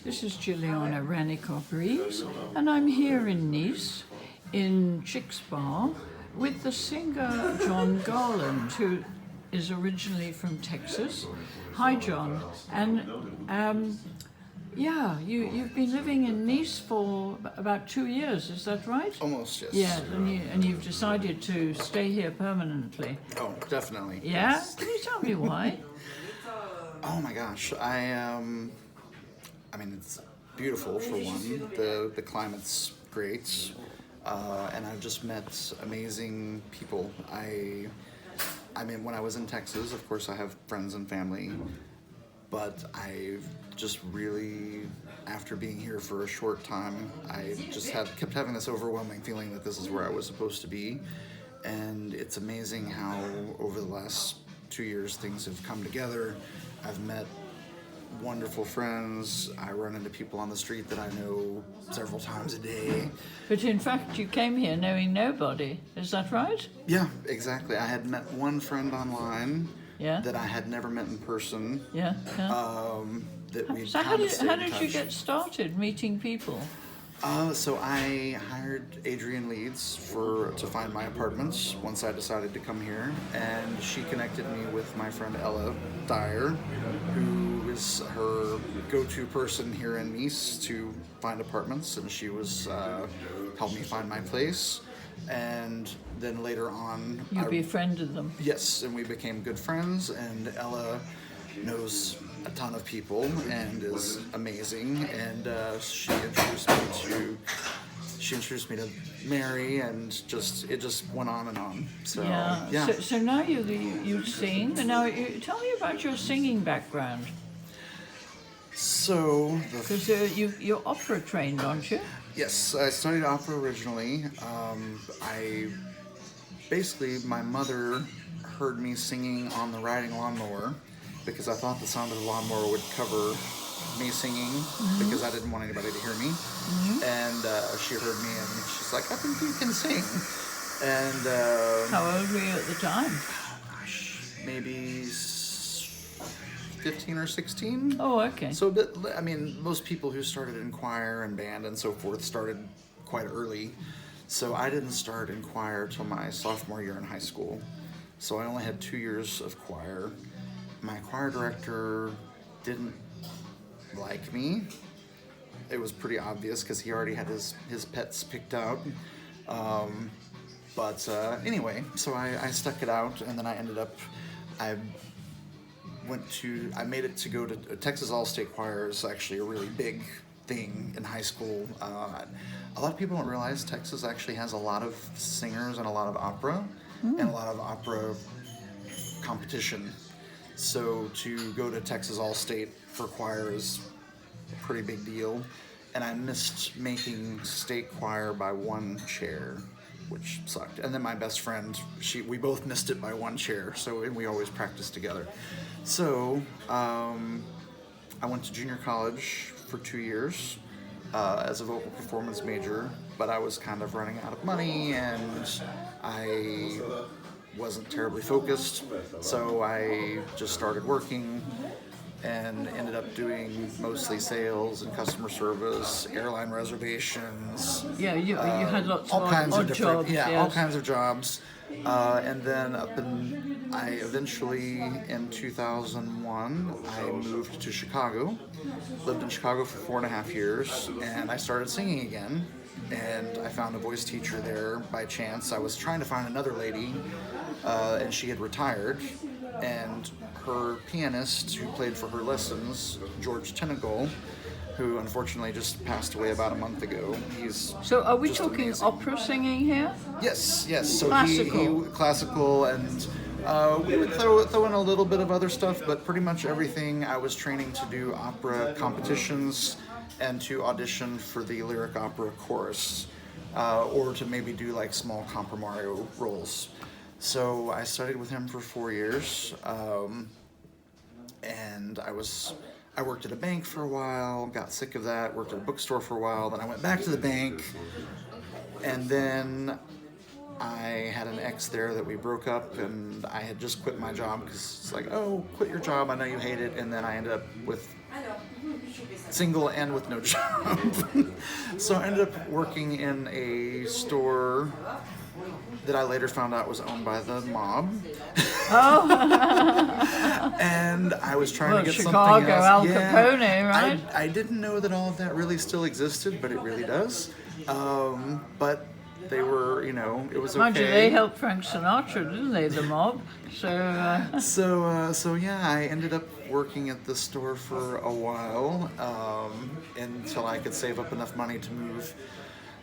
This is JILLIANA Ranicar-Breese, and I'm here in Nice, in Chick's Bar, with the singer John Garland, who is originally from Texas. Hi, John. And you've been living in Nice for about 2 years, is that right? Almost, yes. Yeah, and you've decided to stay here permanently. Oh, definitely. Yeah? Yes. Can you tell me why? Oh my gosh, I mean, it's beautiful for one. The climate's great, and I've just met amazing people. I mean, when I was in Texas, of course, I have friends and family, but I just really, after being here for a short time, I just kept having this overwhelming feeling that this is where I was supposed to be, and it's amazing how over the last 2 years things have come together. I've met wonderful friends. I run into people on the street that I know several times a day. But in fact, you came here knowing nobody, is that right? Yeah, exactly. I had met one friend online that I had never met in person. Yeah. That we So how did you get started meeting people? So I hired Adrian Leeds to find my apartments once I decided to come here, and she connected me with my friend Ella Dyer, who is her go-to person here in Nice to find apartments, and she was helped me find my place. And then later on, You befriended them. Yes, and we became good friends, and Ella knows a ton of people and is amazing, and she introduced me to Mary, and it just went on and on. So yeah. So now you sing, and now tell me about your singing background. So because you're opera trained, aren't you? Yes, I studied opera originally. My mother heard me singing on the riding lawnmower, because I thought the sound of the lawnmower would cover me singing, because I didn't want anybody to hear me. And she heard me, and she's like, I think you can sing. And how old were you at the time? Maybe 15 or 16. Oh, okay. So, I mean, most people who started in choir and band and so forth started quite early. So I didn't start in choir till my sophomore year in high school. So I only had 2 years of choir. My choir director didn't like me. It was pretty obvious because he already had his pets picked out. Anyway, so I stuck it out, and then I ended up, I made it to go to Texas All-State Choir. Is actually a really big thing in high school. A lot of people don't realize Texas actually has a lot of singers and a lot of opera, and a lot of opera competition. So to go to Texas All-State for choir is a pretty big deal. And I missed making state choir by 1 chair, which sucked. And then my best friend, we both missed it by 1 chair, and we always practiced together. So I went to junior college for 2 years as a vocal performance major, but I was kind of running out of money, and I wasn't terribly focused, so I just started working and ended up doing mostly sales and customer service, airline reservations. Yeah, you had lots all of kinds odd of different jobs. Yes. all kinds of jobs. And then I eventually, in 2001, I moved to Chicago, lived in Chicago for 4.5 years, and I started singing again. And I found a voice teacher there by chance. I was trying to find another lady, and she had retired, and her pianist who played for her lessons, George Tenagol, who unfortunately just passed away about a month ago. So are we talking amazing. Opera singing here? Yes. So classical. he classical, and we would throw in a little bit of other stuff, but pretty much everything. I was training to do opera competitions and to audition for the lyric opera chorus, or to maybe do like small compromario roles. So I studied with him for 4 years, and I worked at a bank for a while, got sick of that, worked at a bookstore for a while, then I went back to the bank, and then I had an ex there that we broke up, and I had just quit my job because it's like, oh, quit your job, I know you hate it, and then I ended up with single and with no job. So I ended up working in a store that I later found out was owned by the mob. Oh. And I was trying to get Chicago, something else. Al Capone, right? I didn't know that all of that really still existed, but it really does. But they were, you know, it was okay. Mind you, they helped Frank Sinatra, didn't they, the mob? So, So yeah, I ended up working at the store for a while until I could save up enough money to move.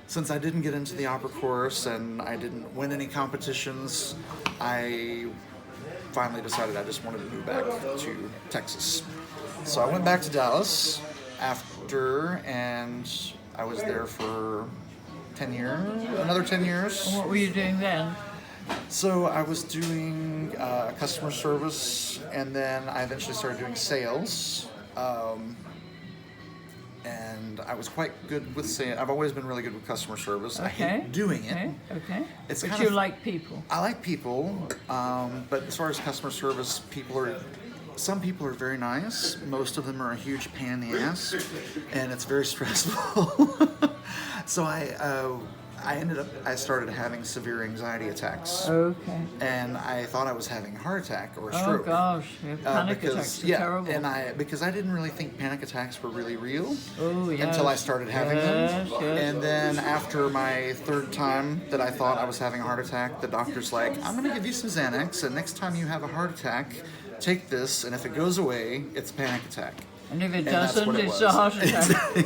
Since I didn't get into the opera chorus and I didn't win any competitions, I finally decided I just wanted to move back to Texas. So I went back to Dallas after, and I was there for 10 years, another 10 years. what were you doing then? So I was doing customer service, and then I eventually started doing sales. And I was quite good with sales. I've always been really good with customer service. I hate doing it. Okay. It's But kind you of, like people. I like people, but as far as customer service, some people are very nice. Most of them are a huge pain in the ass, and it's very stressful. So I started having severe anxiety attacks. Okay. And I thought I was having a heart attack or a stroke. Oh gosh, panic attacks are terrible. And because I didn't really think panic attacks were really real Yes. until I started having them. Yes. And then after my third time that I thought I was having a heart attack, the doctor's like, I'm going to give you some Xanax, and next time you have a heart attack, take this, and if it goes away, it's a panic attack. And if it And that's doesn't, what it it's was. a heart attack.